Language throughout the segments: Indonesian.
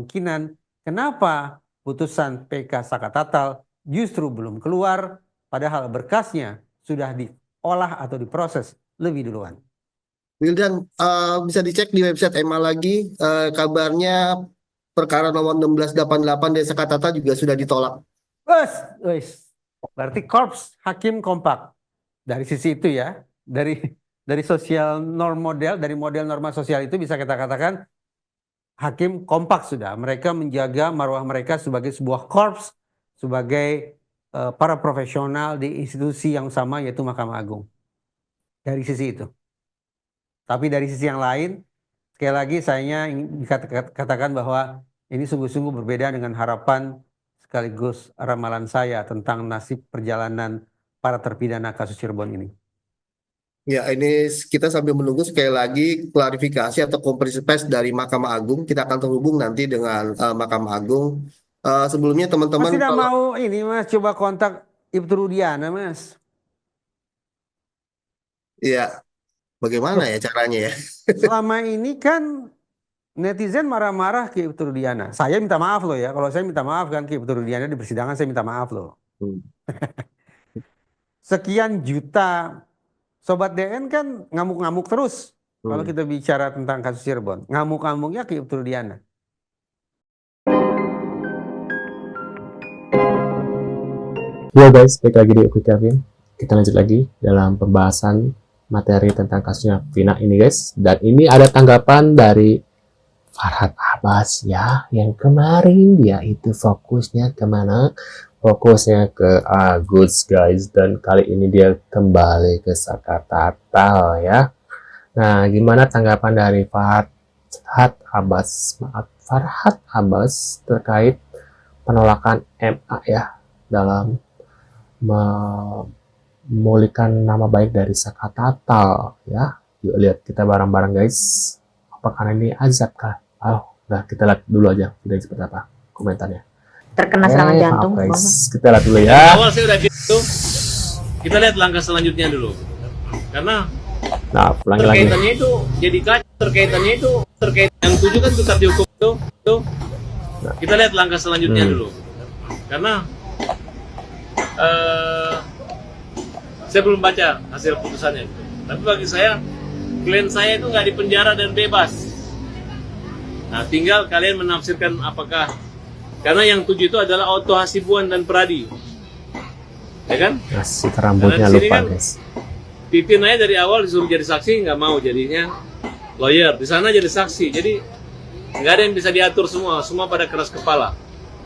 kemungkinan kenapa putusan PK Saka Tatal justru belum keluar, padahal berkasnya sudah diolah atau diproses lebih duluan. Wildan, bisa dicek di website EMA lagi, kabarnya perkara nomor 1688 dari Saka Tatal juga sudah ditolak. Wes. Berarti korps hakim kompak. Dari sisi itu ya, dari sosial norm model, dari model norma sosial itu bisa kita katakan hakim kompak sudah. Mereka menjaga marwah mereka sebagai sebuah korps, sebagai para profesional di institusi yang sama yaitu Mahkamah Agung. Dari sisi itu. Tapi dari sisi yang lain, sekali lagi saya ingin katakan bahwa ini sungguh-sungguh berbeda dengan harapan sekaligus ramalan saya tentang nasib perjalanan para terpidana kasus Cirebon ini. Ya, ini kita sambil menunggu sekali lagi klarifikasi atau konferensi pers dari Mahkamah Agung. Kita akan terhubung nanti dengan Mahkamah Agung. Sebelumnya Mas teman-teman tidak kalau mau ini Mas, coba kontak Ibtu Rudiana Mas. ya bagaimana ya caranya ya? Selama ini kan netizen marah-marah ke Ibtu Rudiana. Saya minta maaf loh ya, kalau saya minta maaf kan ke Ibtu Rudiana di persidangan saya minta maaf loh. Hmm. Sekian juta Sobat DN kan ngamuk-ngamuk terus kalau Hmm. kita bicara tentang kasus Cirebon. Ngamuk-ngamuknya ke Ibtu Rudiana. Yo guys, balik lagi di Quick Kevin. Kita lanjut lagi dalam pembahasan materi tentang kasusnya Vina ini guys. Dan ini ada tanggapan dari Farhad Abbas ya, yang kemarin dia itu fokusnya kemana? Fokusnya ke Agus guys, dan kali ini dia kembali ke Saka Tatal ya. Nah, gimana tanggapan dari Farhad Abbas terkait penolakan MA ya dalam memulihkan nama baik dari Saka Tatal ya. Yuk lihat kita bareng-bareng guys. Apakah ini azab kah? Udah kita lihat dulu aja video seperti apa komentarnya. Terkena serangan jantung. Guys, kita lihat dulu ya. Awal saya udah gitu. Kita lihat langkah selanjutnya dulu. Karena Lagi. terkaitannya itu jadi kacau. Terkaitannya itu terkait yang 7 kan tetap dihukum tuh. Kita lihat langkah selanjutnya dulu. Karena saya belum baca hasil putusannya. Tapi bagi saya, klien saya itu nggak dipenjara dan bebas. Nah, tinggal kalian menafsirkan apakah, karena yang 7 itu adalah Otto Hasibuan dan Pradi, ya kan? Masih rambutnya Karena di sini lupa kan, guys. Pipin aja dari awal disuruh jadi saksi nggak mau, jadinya lawyer. Di sana jadi saksi, jadi nggak ada yang bisa diatur semua pada keras kepala.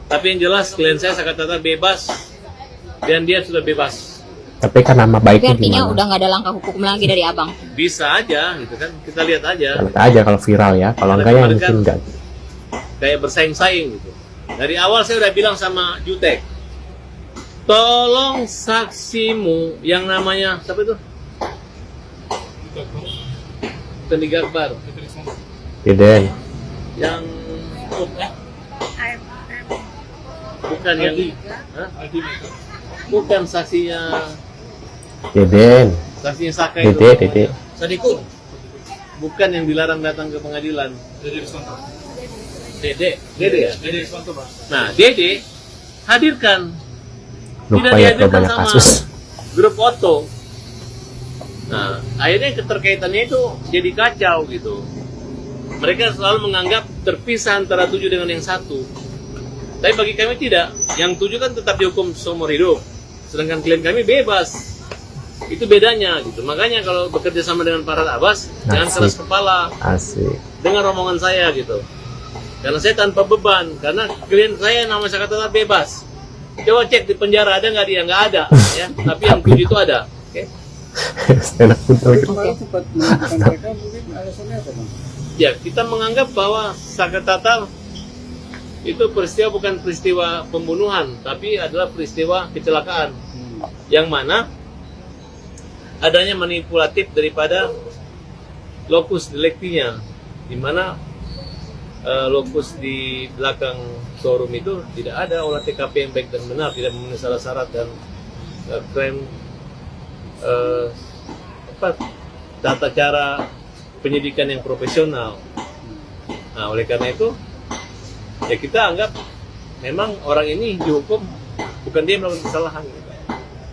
Tapi yang jelas klien saya kata bebas dan dia sudah bebas. Tapi kan nama baiknya Artinya gimana? udah nggak ada langkah hukum lagi dari abang. Bisa aja gitu kan, kita lihat aja. Lihat aja kalau viral ya. Kalau enggak ya mungkin enggak. Kayak bersaing-saing gitu. Dari awal saya udah bilang sama Jutek, tolong saksimu yang namanya siapa itu? Teni Gakbar. Deden. Yang bukan yang bukan saksinya Deden. Saka itu. Dede. Sadiku. Bukan yang dilarang datang ke pengadilan. Dede ya? Nah, Dede hadirkan. Lupa Tidak ya kalau dihadirkan banyak sama kasus. grup Otto. Nah, akhirnya keterkaitannya itu jadi kacau gitu. Mereka selalu menganggap terpisah antara 7 dengan yang 1. Tapi bagi kami tidak. Yang 7 kan tetap dihukum seumur hidup. Sedangkan klien kami bebas. Itu bedanya gitu. Makanya kalau bekerja sama dengan Farhad Abbas, jangan keras kepala. Asik. Dengar omongan saya gitu. Karena saya tanpa beban. Karena klien saya nama Saka Tatal bebas. Coba cek di penjara ada nggak dia? Nggak ada. Ya. Tapi yang 7 itu ada. Oke. Enak betul. Ya, kita menganggap bahwa Saka Tatal itu peristiwa bukan peristiwa pembunuhan, tapi adalah peristiwa kecelakaan. Yang mana adanya manipulatif daripada lokus deliktinya, di mana lokus di belakang showroom itu tidak ada olah TKP yang baik dan benar, tidak memenuhi syarat dan klaim tata cara penyidikan yang profesional. Nah, oleh karena itu ya kita anggap memang orang ini dihukum bukan dia melakukan kesalahan gitu.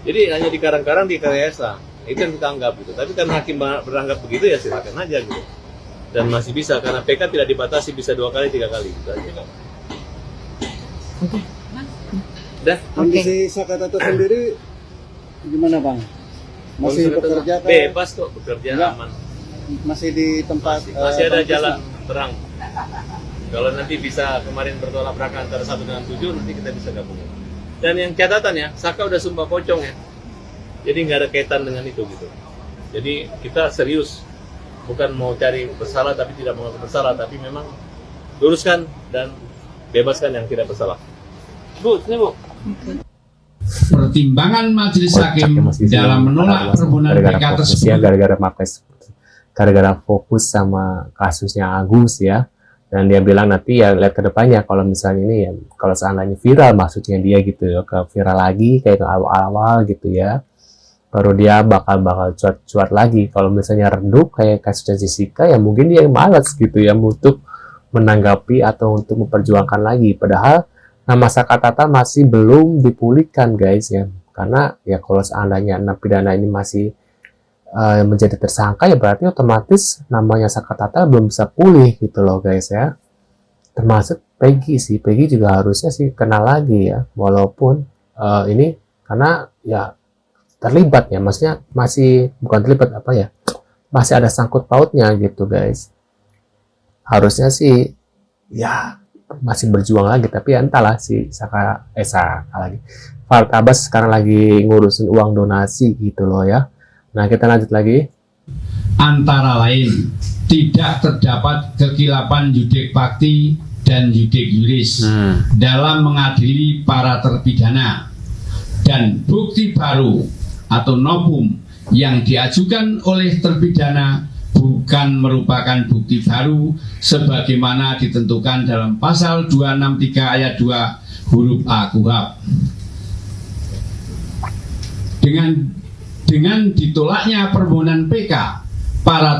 Jadi hanya di karang-karang direkayasa, itu yang kita anggap gitu. Tapi kan hakim beranggap begitu ya silakan aja gitu. Dan masih bisa karena PK tidak dibatasi, bisa 2 kali 3 kali gitu aja. Udah. Kondisi Sakatata sendiri gimana Bang? Masih bekerja kah? Bebas kok bekerja, Enggak. aman. Masih di tempat Masih ada Bang jalan Tisna? terang. Kalau nanti bisa kemarin bertolak belakang antara 1 dengan 7, nanti kita bisa gabung. Dan yang catatan ya, Saka udah sumpah pocong ya. Jadi nggak ada kaitan dengan itu gitu. Jadi kita serius, bukan mau cari bersalah tapi tidak mau bersalah, tapi memang luruskan dan bebaskan yang tidak bersalah. Bu, sini Bu. Pertimbangan majelis hakim Masih dalam sini, menolak karena permohonan gara-gara PK fokusnya, tersebut gara-gara fokus sama kasusnya Agus ya. Dan dia bilang nanti ya lihat ke depannya kalau misalnya ini ya kalau seandainya viral maksudnya dia gitu ya, ke viral lagi kayak ke awal-awal gitu ya, baru dia bakal cuat-cuat lagi. Kalau misalnya redup kayak kasusnya Jessica ya mungkin dia malas gitu ya untuk menanggapi atau untuk memperjuangkan lagi, padahal nama Sakatata masih belum dipulihkan guys ya, karena ya kalau seandainya narapidana ini masih menjadi tersangka ya berarti otomatis namanya Sakatata belum bisa pulih gitu loh guys ya. Termasuk Peggy sih, Peggy juga harusnya sih kena lagi ya, walaupun ini karena ya terlibat ya, maksudnya masih bukan terlibat apa ya, masih ada sangkut pautnya gitu guys. Harusnya sih ya masih berjuang lagi, tapi ya entahlah si Saka lagi Farhad Abbas sekarang lagi ngurusin uang donasi gitu loh ya. Nah, kita lanjut lagi. antara lain tidak terdapat kekilapan yudek fakti dan yudek yuris dalam mengadili para terpidana, dan bukti baru atau novum yang diajukan oleh terpidana bukan merupakan bukti baru sebagaimana ditentukan dalam pasal 263 ayat 2 huruf A KUHP. Dengan ditolaknya permohonan PK para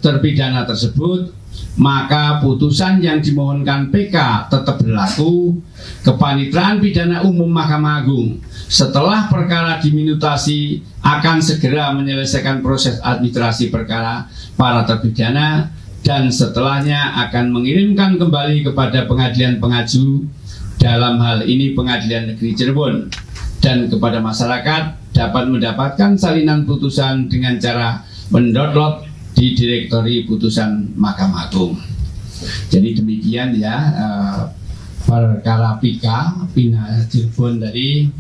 terpidana tersebut, maka putusan yang dimohonkan PK tetap berlaku. Kepanitraan Pidana Umum Mahkamah Agung setelah perkara diminutasi akan segera menyelesaikan proses administrasi perkara para terpidana dan setelahnya akan mengirimkan kembali kepada pengadilan pengaju, dalam hal ini Pengadilan Negeri Cirebon, dan kepada masyarakat dapat mendapatkan salinan putusan dengan cara mendownload di direktori putusan Mahkamah Agung. Jadi demikian ya perkara Pina Cirebon tadi.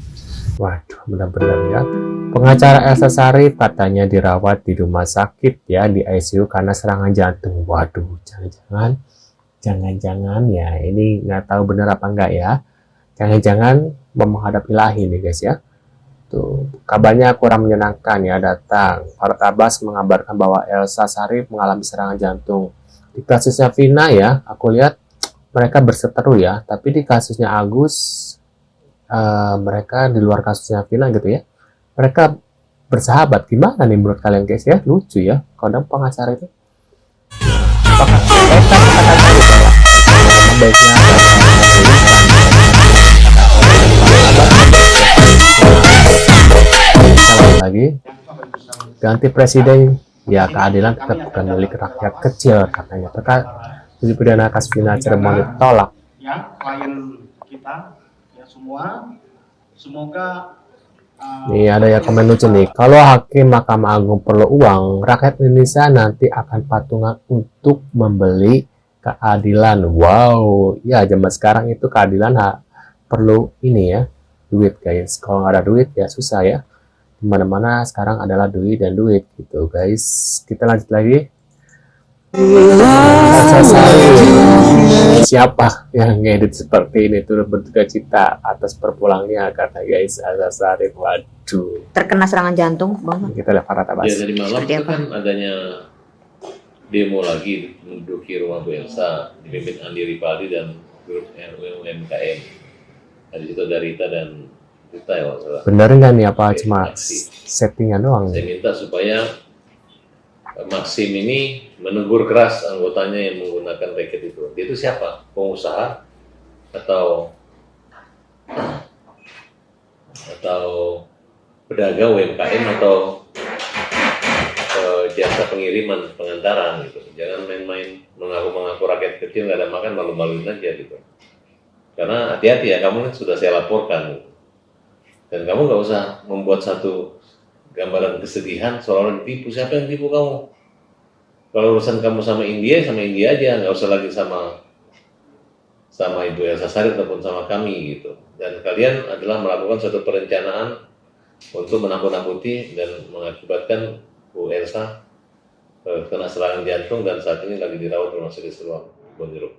Waduh, benar-benar ya. Pengacara Elsa Sharif katanya dirawat di rumah sakit ya, di ICU karena serangan jantung. Waduh, jangan-jangan ya, ini nggak tahu benar apa enggak ya. Jangan-jangan menghadap ilahi nih guys ya. Tuh, kabarnya kurang menyenangkan ya datang. Farhad Abbas mengabarkan bahwa Elsa Sharif mengalami serangan jantung. Di kasusnya Vina ya, aku lihat mereka berseteru ya, tapi di kasusnya Agus mereka di luar kasusnya Vina gitu ya, mereka bersahabat. Gimana nih menurut kalian guys ya? Lucu ya kodam pengacara itu. Apakah mereka kata-kata gitu ya, baiknya lagi ganti presiden ya, keadilan tetap bukan milik rakyat kecil katanya. Terkait pidana kasus Vina Cirebon ditolak ya klien kita ya semua, semoga nih ada ya komen lucu nih, kalau hakim Mahkamah Agung perlu uang, rakyat Indonesia nanti akan patungan untuk membeli keadilan. Wow ya, zaman sekarang itu keadilan perlu ini ya, duit guys. Kalau nggak ada duit ya susah ya, dimana-mana sekarang adalah duit dan duit gitu guys. Kita lanjut lagi. Siapa yang ngedit seperti ini turut berduka cita atas berpulangnya kata guys Elsa Sharif. Waduh, Terkena serangan jantung, Bang. kita lihat Farhad Abbas. Ya dari malam Seperti itu apa? kan adanya demo lagi menduduki rumah Bu Elsa dipimpin Andi Ripaldi dan grup UMKM. Tadi itu ada Rita dan Rita ya kalau salah. Bener nggak nih apa Oke, cuma saksi. settingan doang Saya nih? minta supaya Maxim ini menegur keras anggotanya yang menggunakan racket itu. Dia itu siapa? Pengusaha atau pedagang UMKM atau jasa pengiriman pengantaran gitu. Jangan main-main mengaku-mengaku rakyat kecil nggak ada makan malu-maluin aja gitu. Karena hati-hati ya, kamu kan sudah saya laporkan gitu. Dan kamu nggak usah membuat satu gambaran kesedihan seolah-olah ditipu. Siapa yang tipu kamu? Kalau urusan kamu sama India aja, nggak usah lagi sama Ibu Elsa Sharif ataupun sama kami gitu. Dan kalian adalah melakukan suatu perencanaan untuk menakut-nakuti dan mengakibatkan Bu Elsa kena serangan jantung dan saat ini lagi dirawat di Rumah Sakit Siloam Bonjeruk.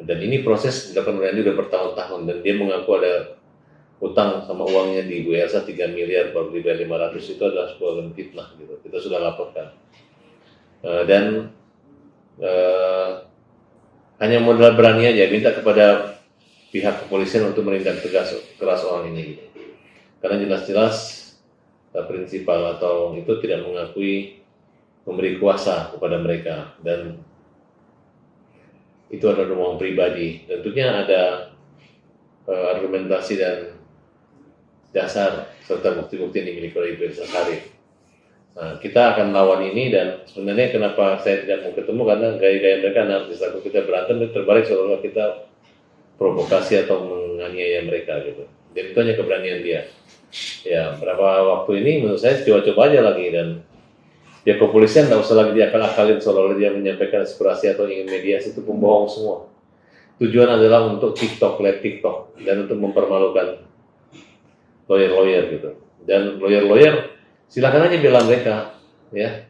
Dan ini proses dilakukan oleh Andi udah bertahun-tahun, dan dia mengaku ada utang sama uangnya di Bu Elsa 3 miliar baru dibayar 500. Itu adalah sebuah fitnah gitu. Kita sudah laporkan. Hanya modal berani aja minta kepada pihak kepolisian untuk menindak tegas keras orang ini gitu. Karena jelas-jelas prinsipal atau itu tidak mengakui memberi kuasa kepada mereka, dan itu adalah uang pribadi. Tentunya ada argumentasi dan dasar serta bukti-bukti yang dimiliki oleh Ibu Elsa Sharif. Nah, kita akan lawan ini, dan sebenarnya kenapa saya tidak mau ketemu karena gaya-gaya mereka narsis, aku kita berantem dan terbalik seolah-olah kita provokasi atau menganiaya mereka gitu. Jadi itu hanya keberanian dia. Ya, berapa waktu ini menurut saya coba-coba aja lagi, dan ya kepolisian nggak usah lagi diakal-akalin seolah-olah dia menyampaikan aspirasi atau ingin mediasi, itu pembohong semua. Tujuan adalah untuk live TikTok, dan untuk mempermalukan lawyer-lawyer gitu. Dan lawyer-lawyer silakan aja bela mereka, ya.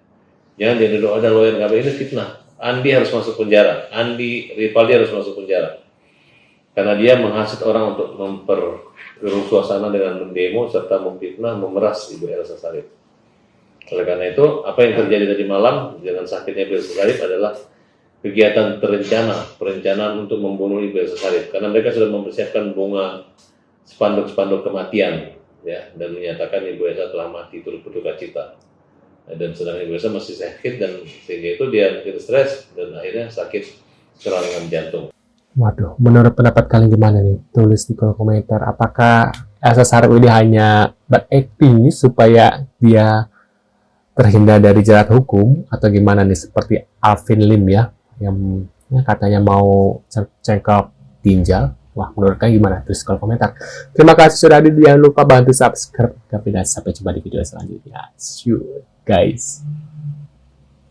Jangan jadi ada lawyer nggak ini fitnah. Andi harus masuk penjara, Andi Ripaldi harus masuk penjara, karena dia menghasut orang untuk memperkeruh suasana dengan mendemo serta memfitnah, memeras Ibu Elsa Sharif. Oleh karena itu, apa yang terjadi tadi malam dengan sakitnya Ibu Elsa Sharif adalah kegiatan perencanaan untuk membunuh Ibu Elsa Sharif, karena mereka sudah mempersiapkan bunga spanduk-spanduk kematian, ya, dan menyatakan Ibu Elsa telah mati turut berduka cita. Dan sedang Ibu Elsa masih sakit, dan sehingga itu dia mungkin stres dan akhirnya sakit serangan jantung. Waduh, menurut pendapat kalian gimana nih? Tulis di kolom komentar. Apakah Elsa Sharif ini hanya berakting supaya dia terhindar dari jerat hukum, atau gimana nih, seperti Alvin Lim ya, yang katanya mau cengkok ginjal? Wah, menurut kalian gimana? Tulis di kolom komentar. Terima kasih sudah hadir, jangan lupa bantu subscribe, dan sampai jumpa di video selanjutnya. See you guys.